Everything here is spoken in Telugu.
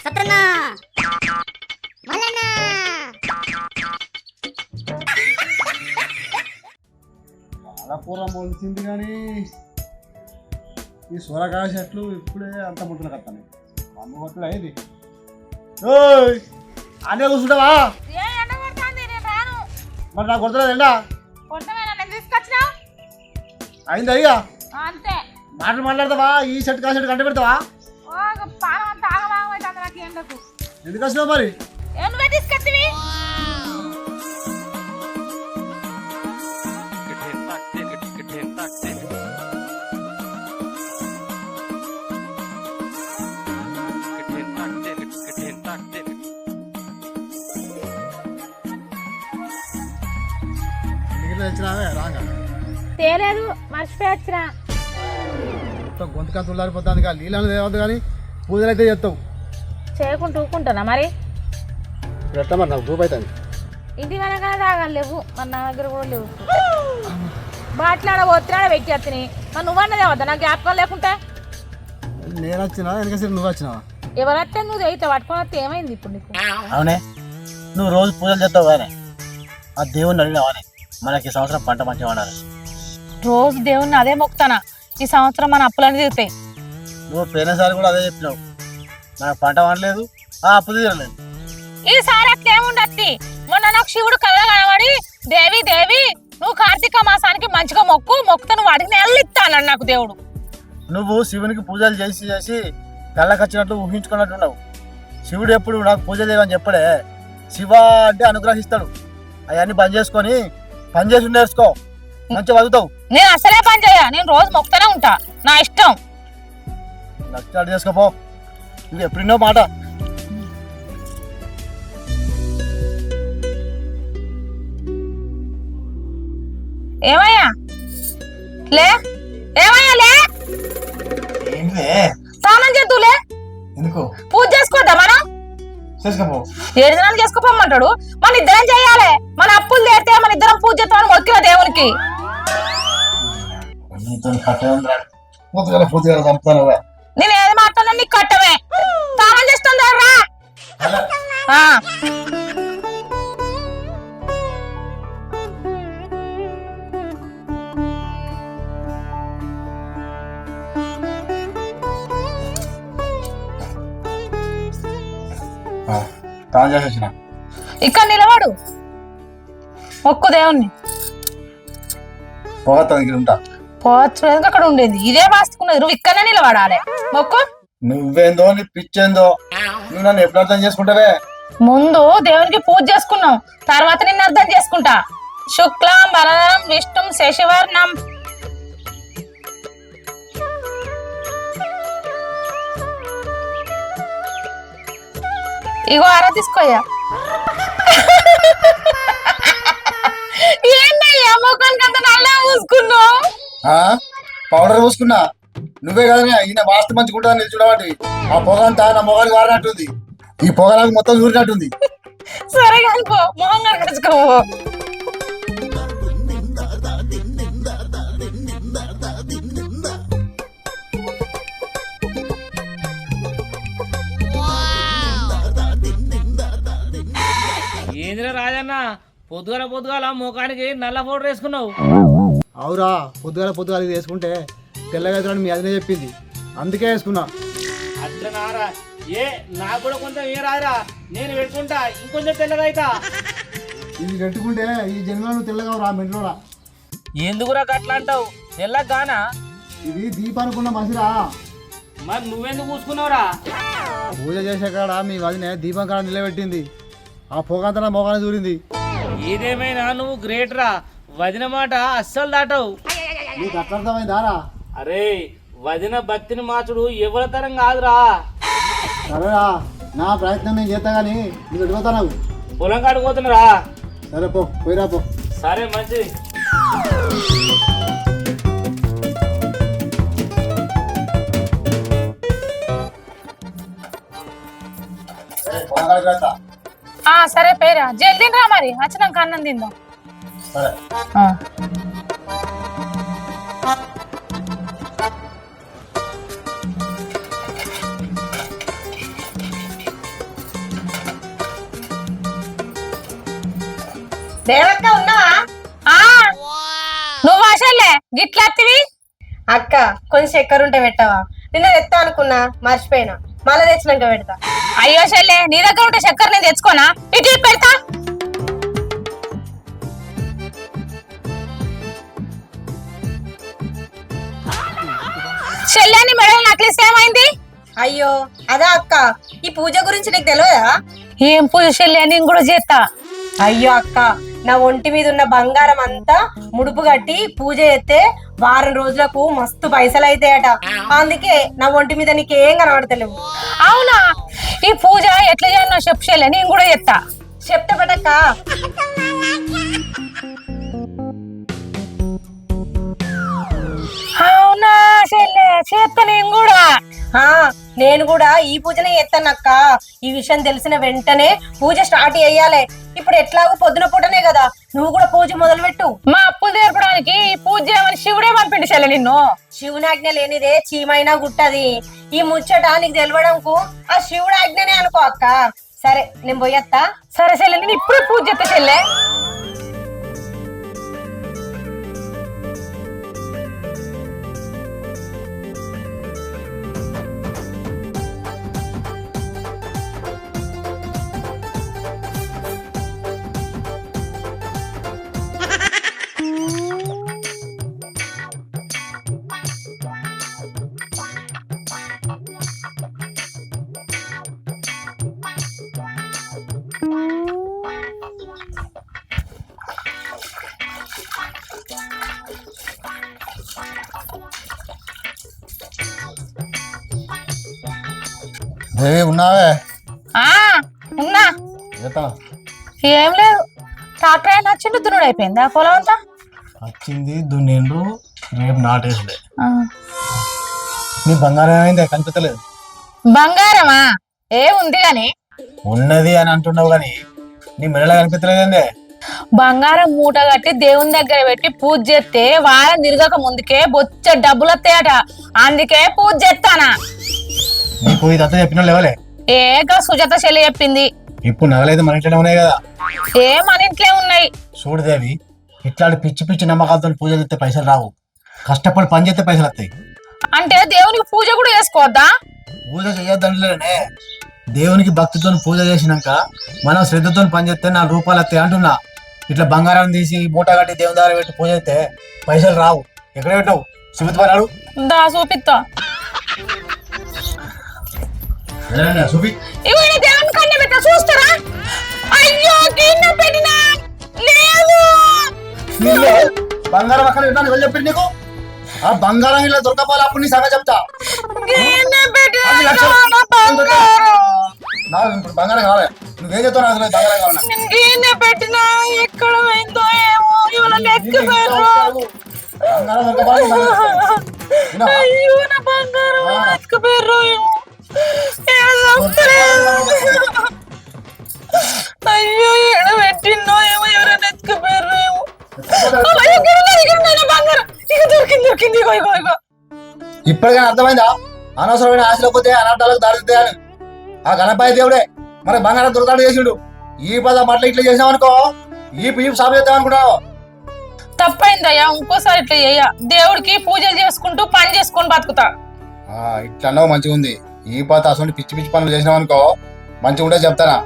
సత్రన్నా మల్లన్నా చాలా పూర్వం పోల్చింది కానీ ఈ సూరకాయ చెట్లు ఇప్పుడే అంత ముట్టున కట్టాను అమ్మ కొట్టలు అయింది అనే కూర్చుంటావా మరి నాకు కొడతలేదు ఎండా అయింది అయ్యా అంతే మాటలు మాట్లాడతావా ఈ చెట్టు కా చెట్టు కంట పెడతావా ఎందుకు వచ్చినావు మరి తీసుకొచ్చివి తెచ్చినావే రాగా తేలేదు మర్చిపోయి వచ్చినా గొంతుకా తుల్లారిపోతుంది కానీ నీళ్ళు తేవద్దు కానీ పూజలు అయితే చేస్తావు చేయకుండా ఊకుంటున్నా మరి ఇప్పుడు ఎట్లా మరి నాకు గ్రూప్ అవుతుంది ఇంటి వెనకాల తాగాలి లేవు మరి నా దగ్గర కూడా లేవు బాట్లాడ ఒత్తినాడ పెట్టి వస్తున్నాయి మరి నువ్వన్నదే వద్దా నాకు జ్ఞాపకం లేకుంటే నేను వచ్చినా వెనకసరి నువ్వు వచ్చినావా ఎవరైతే నువ్వు అయితే పట్టుకొని వస్తే ఏమైంది ఇప్పుడు నీకు అవునే నువ్వు రోజు పూజలు చేస్తావు కానీ ఆ దేవుణ్ణి అడిగినావానే మనకి ఈ సంవత్సరం పంట మంచిగా ఉండాలి. రోజు దేవుణ్ణి అదే మొక్కుతానా ఈ సంవత్సరం మన అప్పులన్నీ తీరుతాయి. నువ్వు పోయినసారి కూడా అదే చెప్పినావు, నాకు పంట వండలేదు అప్పు తీరలేదు. ఈసారి అట్లా ఏముండద్ది. మొన్న నాకు శివుడు కళ్ళ కనబడి దేవి దేవి నువ్వు కార్తీక మాసానికి మంచిగా మొక్కుతో నువ్వు అడిగిన ఇస్తానన్నాడు నాకు దేవుడు. నువ్వు శివునికి పూజలు చేసి చేసి కళ్ళకి వచ్చినట్లు ఊహించుకున్నట్టున్నావు. శివుడు ఎప్పుడు నాకు పూజ చేయమని చెప్పడే. శివ అంటే అనుగ్రహిస్తాడు. అవన్నీ బంద్ చేసుకొని పని చేసి నేర్చుకో, మంచిగా చదువుతావు. నేను అసలే పని చేయ, నేను రోజు మొక్కుతూనే ఉంటా, నా ఇష్టం. నచ్చాడు చేసుకోపో. ఇది ఎప్పుడున్నో మాట. ఏమయ్యా లే, ఏమయ్యా లే, స్నానం చేద్దులే. ఎందుకు పూజ చేసుకోద్దా మనం? చేసుకోపో. 7 దినాలు చేసుకోపోమంటాడు. మన ఇద్దరం చేయాలి. మన అప్పులు తీరితే మన ఇద్దరం పూజ చేస్తామని మొక్కిన దేవునికి. నేను ఏది మాట్లాడినా నీకు కట్టమే. స్నానం చేస్తుందా రా. ఇక్కడ నిలబడు, మొక్కు దేవుణ్ణి. పోవచ్చు అక్కడ ఉండేది ఇదే వాస్తుకున్నది. నువ్వు ఇక్కడనే నిలబడాలి. మొక్కు. నువ్వేందో నీ పిచ్చేందో, నువ్వు నన్ను ఎప్పుడు అర్థం చేసుకుంటావే? ముందు దేవునికి పూజ చేసుకున్నాం, తర్వాత నిన్ను అర్థం చేసుకుంటా. శుక్లం వరదరం విష్ణుం శశివర్ణం. ఇగో ఆరా తీసుకోయ్యా. ఏంటయ్యా ముఖానికి అంత నల్లా పూసుకున్నావు? పౌడర్ పూసుకున్నా. నువ్వే కదా ఈయన వాస్తు మంచిగా చూడబట్టి ఆ పొగ అంతా నా మొగానికి వారినట్టుంది. ఈ పొగ నాకు మొత్తం చూరినట్టుంది. సరే కానీ పో, మొహం కనుకోవో. ఏందిరా రాజన్న, పొద్దుగాల ముఖానికి నల్ల పౌడర్ వేసుకున్నావు? అవురా, పొద్దుగాల ఇది వేసుకుంటే తెల్లగా అవుతాడని మీ అదినే చెప్పింది, అందుకే వేసుకున్నా. అట్లా నారా, ఏ నాకు కూడా కొంచెం ఏ రాదురా, నేను పెట్టుకుంటా, ఇంకొంచెం తెల్లగా అవుతా. ఇది పెట్టుకుంటే ఈ జన్మలో నువ్వు తెల్లగా రా మెంట్లోరా. ఎందుకురా అట్లా అంటావు? తెల్లగానా? ఇది దీపానుకున్న మసిరా. మరి నువ్వెందుకు పూసుకున్నావురా? పూజ చేసే కాడ మీ వదినే దీపం కాడ నిలబెట్టింది, ఆ పొగంతా నా మొగాన్ని దూరింది. ఏదేమైనా నువ్వు గ్రేట్ రా, వదిన మాట అస్సలు దాటవు. నీకు అట్లా అర్థమైందారా? అరే వదిన భక్తిని మార్చుడు ఎవరి తరం కాదురా. సరేరా, నా ప్రయత్నం నేను చేస్తా కానీ నీకు అడిపోతా. నాకు పొలం కాడికి పోతున్నారా? సరే పో, పోయిరా పో. సరే మంచిది. సరే పేరా, జల్దీ రా మరి, వచ్చినాక అన్నం తిందాం. దేవక్క ఉన్నావా? ఆ నువ్వు అసలే గిట్లత్తివి అక్క కొంచెం చక్కెర ఉంటే పెట్టవా? నిన్న తెస్తా అనుకున్నా, మర్చిపోయినా. మళ్ళీ తెచ్చినాక పెడతా. అయ్యో చెల్లె, నీ దగ్గర ఉంటే చక్కెర నేను తెచ్చుకోనా? ఇటు పెడతా. చెల్లెని మెడల్ నక్లెస్ ఏమైంది? అయ్యో అదా అక్క, ఈ పూజ గురించి నీకు తెలియదా? ఏం పూజ చెల్లె? నేను కూడా చేస్తా. అయ్యో అక్క, నా ఒంటి మీద ఉన్న బంగారం అంతా ముడుపు కట్టి పూజ చేస్తే వారం రోజులకు మస్తు పైసలు అయితాయట. అందుకే నా ఒంటి మీద నీకేం కనబడతలేవు. అవునా? ఈ పూజ ఎట్లా చేయను చెప్పు చెల్లె, నేను కూడా చేస్తా. చెప్తా పటక్క. అవునా చెల్లె, చేస్తా నేను కూడా. నేను కూడా ఈ పూజనే చేస్తానక్క. ఈ విషయం తెలిసిన వెంటనే పూజ స్టార్ట్ చేయాలి. ఇప్పుడు ఎట్లాగో పొద్దున పూటనే కదా, నువ్వు కూడా పూజ మొదలు పెట్టు. మా అప్పులు తీర్పడానికి ఈ పూజ చేయమని శివుడే పంపిండి చెల్లె నిన్ను. శివునాజ్ఞ లేనిదే చీమైనా గుట్టది. ఈ ముచ్చట నీకు తెలవడంకు ఆ శివుడు ఆజ్ఞనే అనుకో అక్క. సరే నేను పోయత్తా. సరే చెల్లె, నేను ఇప్పుడే పూజ చేస్తా చెల్లె. దేవి ఉన్నావే? ఉన్నా. ఏం లేదు, ట్రాక్టర్ అయినా వచ్చిండు, దున్నుడు అయిపోయింది. ఆ పొలం అంతా వచ్చింది, దున్నిండ్రు, రేపు నాటేసుడే. నీ బంగారం ఏమైంది? కనిపించలేదు. బంగారమా? ఏ ఉంది గాని. ఉన్నది అని అంటున్నావు గాని నీ మెడలో కనిపించలేదండి. బంగారం మూట కట్టి దేవుని దగ్గర పెట్టి పూజ చేస్తే వారం తిరగక ముందుకే బొచ్చ డబ్బులు వస్తాయట. అందుకే పూజ చేస్తానా. నీకు ఇదంతా చెప్పిన లేవలే? ఏక సుజాత చెల్లి చెప్పింది. ఇప్పుడు నగలైతే మన ఇంట్లోనే ఉన్నాయి కదా. మన ఇంట్లో ఉన్నాయి. చూడు దేవి, ఇట్లాంటి పిచ్చి పిచ్చి నమ్మకాలతో పూజ చేస్తే పైసలు రావు. కష్టపడి పని చేస్తే పైసలు వస్తాయి. అంటే దేవునికి పూజ కూడా చేసుకోవద్దా? పూజ చేయొద్దంటలేనే, దేవునికి భక్తితో పూజ చేసినాక మనం శ్రద్ధతో పని చేస్తే 4 రూపాయలు వస్తాయి అంటున్నా. ఇట్లా బంగారం తీసి మూట కట్టి దేవుని దగ్గర పెట్టి పూజ చేస్తే పైసలు రావు. ఎక్కడ పెట్టావు? చూపిస్తాడు దా చూపిస్తా. చూపి. దేవుని కన్నా పెట్ట చూస్తారా? అయ్యో గిన్నె పెట్టినా లేదు. బంగారం అక్కడ ఎవరు చెప్పింది నీకు? ఆ బంగారం ఇలా దొరకపోవాలి, అప్పుడు నీ సంగతి చెప్తా. ఇప్పుడు బంగారం కావాలి. నువ్వేం చెప్తావు? నాకు బంగారం కావాలి. గిన్నె పెట్టినా ఎక్కడ పోయిందో ఏమో. బంగారం దొరకపోవాలి. అయ్యో నా బంగారం ఎత్తుకుపోయారు ఏమో. అయ్యో ఎడ పెట్టిందో ఏమో, ఎవరైనా ఎత్తుకుపోయారు ఏమో. బంగారం ఇక దొరికింది. ఇప్పటికైనా అర్థమైందా? అనవసరమైన ఆశలో పోతే అనార్థాలకు దారితీయాలి. ఆ గణపతి దేవుడే మన బంగారం దొరకాడు చేసిండు. ఈ పద మట్ల ఇట్లా చేసామనుకో, ఈ సాగు చేద్దాం అనుకున్నావు. తప్పైందయ్యా, ఇంకోసారి ఇట్లా చేయ. దేవుడికి పూజలు చేసుకుంటూ పని చేసుకొని బతుకుతా. ఇట్లా అన్నావు మంచిగా ఉంది. ఈ పద అసలు పిచ్చి పిచ్చి పనులు చేసినావు అనుకో, మంచిగా ఉంటే చెప్తానా.